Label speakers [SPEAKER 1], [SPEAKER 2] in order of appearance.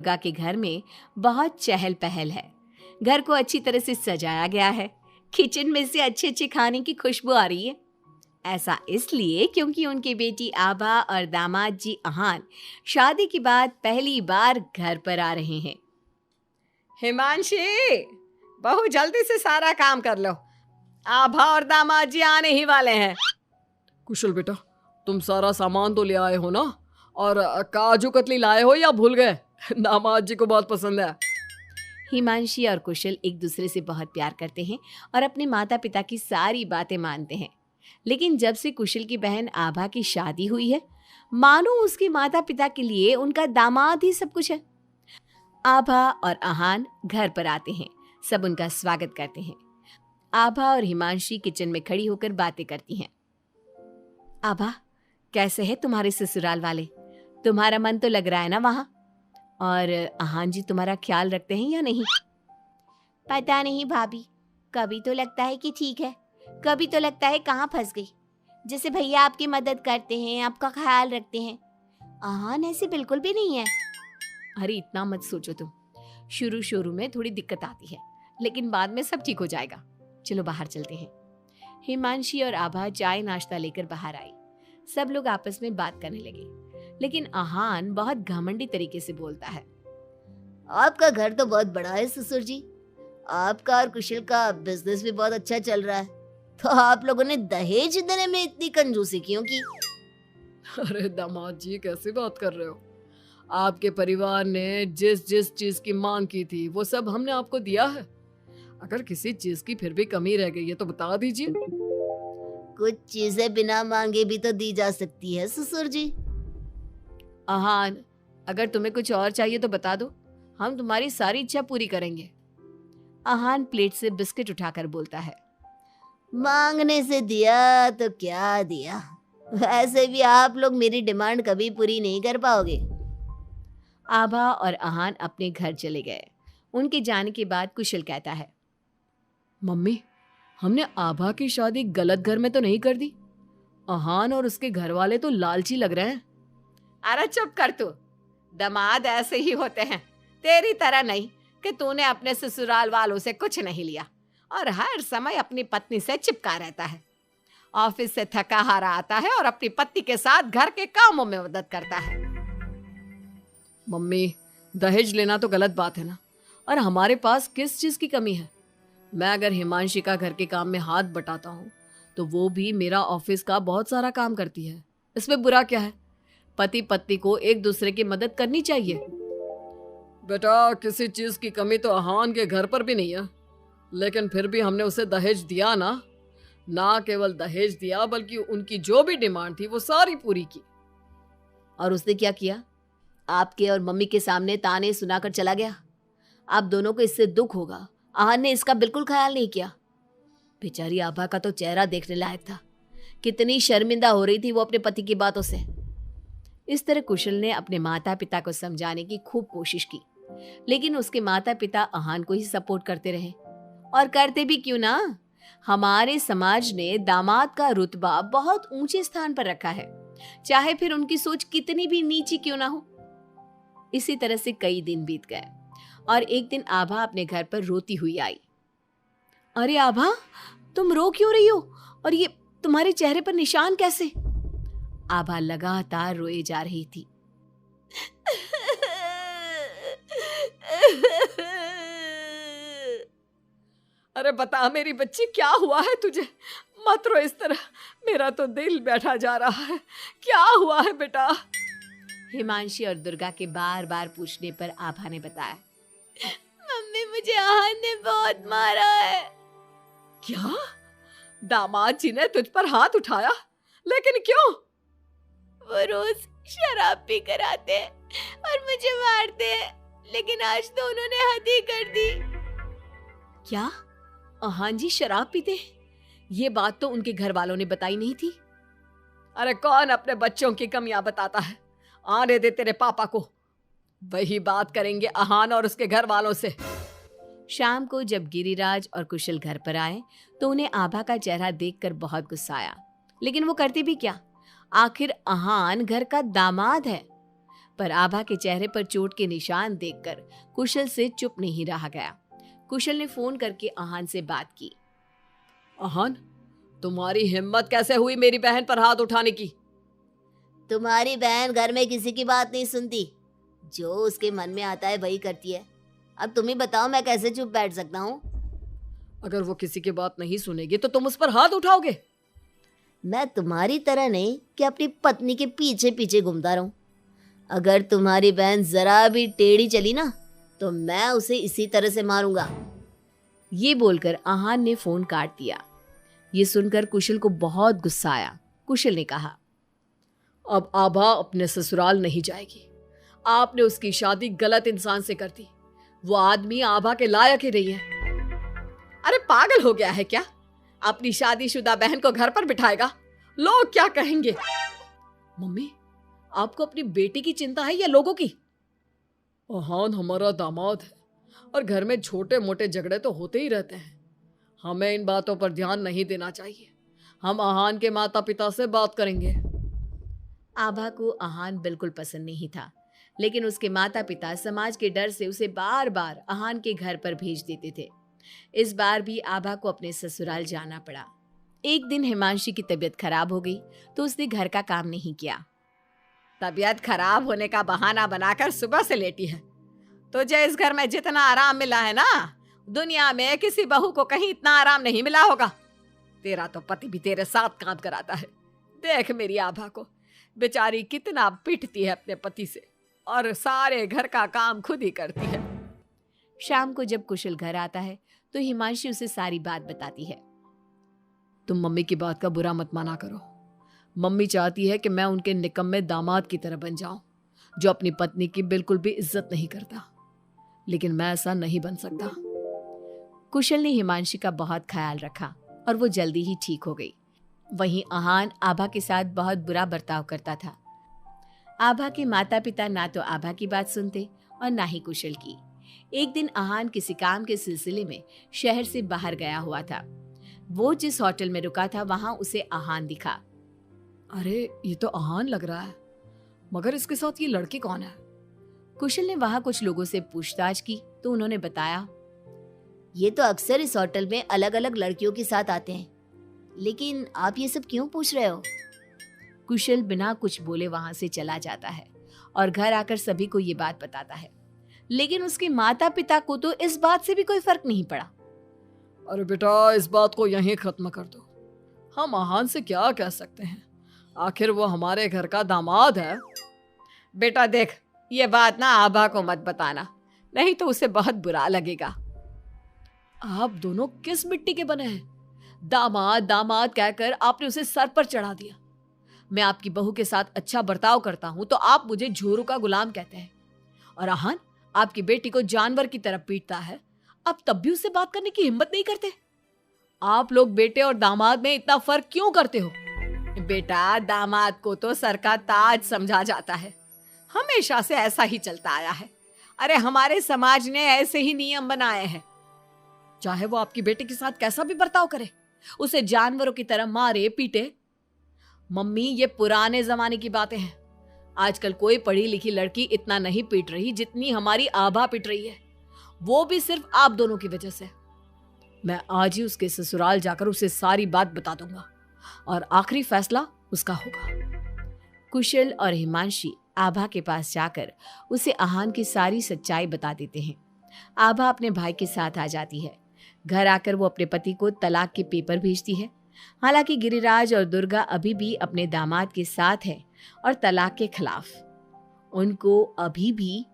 [SPEAKER 1] दुर्गा के घर में बहुत चहल पहल है। घर को अच्छी तरह से सजाया गया है। किचन में से अच्छे अच्छे खाने की खुशबू आ रही है। ऐसा इसलिए क्योंकि उनकी बेटी आभा और दामाद जी अहान शादी के बाद पहली बार घर पर आ रहे हैं।
[SPEAKER 2] हिमांशी, बहू जल्दी से सारा काम कर लो, आभा और दामाद जी आने ही वाले हैं।
[SPEAKER 3] कुशल बेटा, तुम सारा सामान तो ले आए हो ना? और काजू कतली लाए हो या भूल गए? दामाद जी को बहुत पसंद है।
[SPEAKER 1] हिमांशी और कुशल एक दूसरे से बहुत प्यार करते हैं और अपने माता पिता की सारी बातें मानते हैं। लेकिन जब से कुशल की बहन आभा की शादी हुई है, मानो उसके माता पिता के लिए उनका दामाद ही सब कुछ है। आभा और अहान घर पर आते हैं। सब उनका स्वागत करते हैं। आभा और हिमांशी किचन में खड़ी होकर बातें करती हैं। आभा, कैसे है तुम्हारे ससुराल वाले? तुम्हारा मन तो लग रहा है ना वहां? और अहान जी तुम्हारा ख्याल रखते हैं या नहीं?
[SPEAKER 4] पता नहीं भाभी, कभी तो लगता है कि ठीक है, कभी तो लगता है कहाँ फंस गई। जैसे भैया आपकी मदद करते हैं, आपका ख्याल रखते हैं, अहान ऐसे बिल्कुल भी नहीं है।
[SPEAKER 1] अरे इतना मत सोचो तुम। शुरू शुरू में थोड़ी दिक्कत आती है, लेकिन बाद में सब ठीक हो जाएगा। चलो बाहर चलते हैं। हिमांशी और आभा चाय नाश्ता लेकर बाहर आई। सब लोग आपस में बात करने लगे, लेकिन अहान बहुत घमंडी तरीके से बोलता है।
[SPEAKER 4] आपका घर तो बहुत बड़ा है ससुर जी, आपका और कुशल का बिजनेस भी बहुत अच्छा चल रहा है, तो आप लोगों ने दहेज देने में इतनी कंजूसी क्यों की?
[SPEAKER 3] अरे दामाद जी, कैसी बात कर रहे हो? आपके परिवार ने जिस जिस चीज की मांग की थी वो सब हमने आपको दिया है। अगर किसी चीज की फिर भी कमी रह गई है तो बता दीजिए।
[SPEAKER 4] कुछ चीजें बिना मांगे भी तो दी जा सकती है ससुर जी।
[SPEAKER 1] अहान, अगर तुम्हें कुछ और चाहिए तो बता दो, हम तुम्हारी सारी इच्छा पूरी करेंगे। अहान प्लेट से बिस्किट उठाकर बोलता है।
[SPEAKER 4] मांगने से दिया तो क्या दिया, वैसे भी आप लोग मेरी डिमांड कभी पूरी नहीं कर पाओगे।
[SPEAKER 1] आभा और अहान अपने घर चले गए। उनके जाने के बाद कुशल कहता है। मम्मी, हमने आभा की शादी गलत घर में तो नहीं कर दी? अहान और उसके घर वाले तो लालची लग रहे हैं।
[SPEAKER 2] अरे चुप कर तू, दामाद ऐसे ही होते हैं, तेरी तरह नहीं कि तूने अपने ससुराल वालों से कुछ नहीं लिया और हर समय अपनी पत्नी से चिपका रहता है। ऑफिस से थका हारा आता है और अपनी पत्नी के साथ घर के कामों में मदद करता है।
[SPEAKER 3] मम्मी, दहेज लेना तो गलत बात है ना, और हमारे पास किस चीज की कमी है? मैं अगर हिमांशी का घर के काम में हाथ बटाता हूँ तो वो भी मेरा ऑफिस का बहुत सारा काम करती है। इसमें बुरा क्या है? पति पत्नी को एक दूसरे की मदद करनी चाहिए। बेटा, किसी चीज की कमी तो अहान के घर पर भी नहीं है, लेकिन फिर भी हमने उसे दहेज दिया ना। ना केवल दहेज दिया बल्कि उनकी जो भी डिमांड थी वो सारी पूरी की।
[SPEAKER 1] और उसने क्या किया? आपके और मम्मी के सामने ताने सुनाकर चला गया। आप दोनों को इससे दुख होगा। अहान ने इसका बिल्कुल ख्याल नहीं किया। बेचारी आभा का तो चेहरा देखने लायक था। कितनी शर्मिंदा हो रही थी वो अपने पति की बातों से। इस तरह कुशल ने अपने माता पिता को समझाने की खूब कोशिश की, लेकिन उसके माता पिता अहान को ही सपोर्ट करते रहे। और करते भी क्यों ना, हमारे समाज ने दामाद का रुतबा बहुत ऊंचे स्थान पर रखा है, चाहे फिर उनकी सोच कितनी भी नीची क्यों ना हो। इसी तरह से कई दिन बीत गए और एक दिन आभा अपने घर पर रोती हुई आई। अरे आभा, तुम रो क्यों रही हो? और ये तुम्हारे चेहरे पर निशान कैसे? आभा लगातार रोए जा रही थी।
[SPEAKER 2] अरे बता मेरी बच्ची, क्या हुआ है तुझे? मत रो इस तरह, मेरा तो दिल बैठा जा रहा है। क्या हुआ है बेटा?
[SPEAKER 1] हिमांशी और दुर्गा के बार बार पूछने पर आभा ने बताया।
[SPEAKER 4] मम्मी, मुझे अहान ने बहुत मारा है।
[SPEAKER 2] क्या? दामाद जी ने तुझ पर हाथ उठाया? लेकिन क्यों?
[SPEAKER 4] वो रोज शराब पी कर आते हैं और मुझे मारते हैं, लेकिन आज तो उन्होंने हद ही कर दी।
[SPEAKER 1] क्या अहान जी शराब पीते हैं? ये बात तो उनके घर वालों ने बताई नहीं थी।
[SPEAKER 2] अरे कौन अपने बच्चों की कमियां बताता है? आने दे तेरे पापा को, वही बात करेंगे अहान और उसके घर वालों से।
[SPEAKER 1] शाम को जब गिरिराज और कुशल घर पर आए तो उन्हें आभा का चेहरा देखकर बहुत गुस्सा आया, लेकिन वो करते भी क्या? आखिर अहान घर का दामाद है। पर आभा के चेहरे पर चोट के निशान देखकर कुशल से चुप नहीं रहा गया। कुशल ने फोन करके आहान से बात की।
[SPEAKER 3] आहान, तुम्हारी हिम्मत कैसे हुई मेरी बहन पर हाथ उठाने की?
[SPEAKER 4] तुम्हारी बहन घर में किसी की बात नहीं सुनती, जो उसके मन में आता है वही करती है। अब तुम ही बताओ, मैं कैसे चुप बैठ सकता हूँ?
[SPEAKER 3] अगर वो किसी की बात नहीं सुनेगी तो तुम उस पर हाथ उठाओगे?
[SPEAKER 4] मैं तुम्हारी तरह नहीं कि अपनी पत्नी के पीछे पीछे घूमता रहूं। अगर तुम्हारी बहन जरा भी टेढ़ी चली ना तो मैं उसे इसी तरह से मारूंगा।
[SPEAKER 1] ये बोलकर आहान ने फोन काट दिया। ये सुनकर कुशल को बहुत गुस्सा आया। कुशल ने कहा,
[SPEAKER 3] अब आभा अपने ससुराल नहीं जाएगी। आपने उसकी शादी गलत इंसान से कर दी। वो आदमी आभा के लायक ही नहीं है। अरे पागल हो गया है क्या? अपनी शादीशुदा बहन को घर पर बिठाएगा? लोग क्या कहेंगे? मम्मी, आपको अपनी बेटी की चिंता है या लोगों की? आहान हमारा दामाद है और घर में छोटे मोटे झगड़े तो होते ही रहते हैं। हमें इन बातों पर ध्यान नहीं देना चाहिए। हम आहान के माता पिता से बात करेंगे।
[SPEAKER 1] आभा को आहान बिल्कुल पसंद नहीं था, लेकिन उसके माता पिता समाज के डर से उसे बार बार आहान के घर पर भेज देते थे। इस बार भी आभा को अपने ससुराल जाना पड़ा। एक दिन हिमांशी की तबीयत खराब हो गई तो उसने घर का काम नहीं किया।
[SPEAKER 2] तबीयत खराब होने का बहाना बनाकर सुबह से लेटी है। तुझे इस घर में जितना आराम मिला है ना, दुनिया में किसी बहू को कहीं इतना आराम नहीं मिला होगा। तेरा तो पति भी तेरे साथ काम कराता है। देख मेरी आभा को, बेचारी कितना पिटती है अपने पति से और सारे घर का काम खुद ही करती है।
[SPEAKER 1] शाम को जब कुशल घर आता है तो हिमांशी उसे सारी बात बताती है।
[SPEAKER 3] तुम मम्मी की बात का बुरा मत माना करो। मम्मी चाहती है कि मैं उनके निकम्मे दामाद की तरह बन जाऊं, जो अपनी पत्नी की बिल्कुल भी इज्जत नहीं करता। लेकिन मैं ऐसा नहीं बन सकता।
[SPEAKER 1] कुशल ने हिमांशी का बहुत ख्याल रखा और वो जल्दी ही ठीक हो गई। वहीं आहान आभा के साथ बहुत बुरा बर्ताव करता था। आभा के माता पिता ना तो आभा की बात सुनते और ना ही कुशल की। एक दिन आहान किसी काम के सिलसिले में शहर से बाहर गया हुआ था। वो जिस होटल में रुका था वहां उसे आहान दिखा।
[SPEAKER 3] अरे ये तो आहान लग रहा है, मगर इसके साथ ये लड़की कौन है?
[SPEAKER 1] कुशल ने वहां कुछ लोगों से पूछताछ की तो उन्होंने बताया,
[SPEAKER 4] ये तो अक्सर इस होटल में अलग अलग लड़कियों के साथ आते हैं। लेकिन आप ये सब क्यों पूछ रहे हो?
[SPEAKER 1] कुशल बिना कुछ बोले वहां से चला जाता है और घर आकर सभी को ये बात बताता है। लेकिन उसके माता पिता को तो इस बात से भी कोई फर्क नहीं पड़ा।
[SPEAKER 3] अरे बेटा, इस बात को यहीं खत्म कर दो। हम आहान से क्या कह सकते हैं? आखिर वो हमारे घर का दामाद है।
[SPEAKER 2] बेटा देख, ये बात ना आभा को मत बताना, नहीं तो उसे बहुत बुरा लगेगा।
[SPEAKER 3] आप दोनों किस मिट्टी के बने हैं? दामाद दामाद कहकर आपने उसे सर पर चढ़ा दिया। मैं आपकी बहू के साथ अच्छा बर्ताव करता हूं तो आप मुझे झोरू का गुलाम कहते हैं। और आहान आपकी बेटी को जानवर की तरह पीटता है, अब तब भी उससे बात करने की हिम्मत नहीं करते। आप लोग बेटे और दामाद में इतना फर्क क्यों करते हो?
[SPEAKER 2] बेटा, दामाद को तो सर का ताज समझा जाता है। हमेशा से ऐसा ही चलता आया है। अरे हमारे समाज ने ऐसे ही नियम बनाए हैं।
[SPEAKER 3] चाहे वो आपकी बेटी के साथ कैसा भी बर्ताव करे, उसे जानवरों की तरह मारे पीटे। मम्मी, ये पुराने जमाने की बातें हैं। आजकल कोई पढ़ी लिखी लड़की इतना नहीं पीट रही जितनी हमारी आभा पीट रही है, वो भी सिर्फ आप दोनों की वजह से। मैं आज ही उसके ससुराल जाकर उसे सारी बात बता दूंगा और आखिरी फैसला उसका होगा।
[SPEAKER 1] कुशल और हिमांशी आभा के पास जाकर उसे आहान की सारी सच्चाई बता देते हैं। आभा अपने भाई के साथ आ जाती है। घर आकर वो अपने पति को तलाक के पेपर भेजती है। हालांकि गिरिराज और दुर्गा अभी भी अपने दामाद के साथ है और तलाक के खिलाफ। उनको अभी भी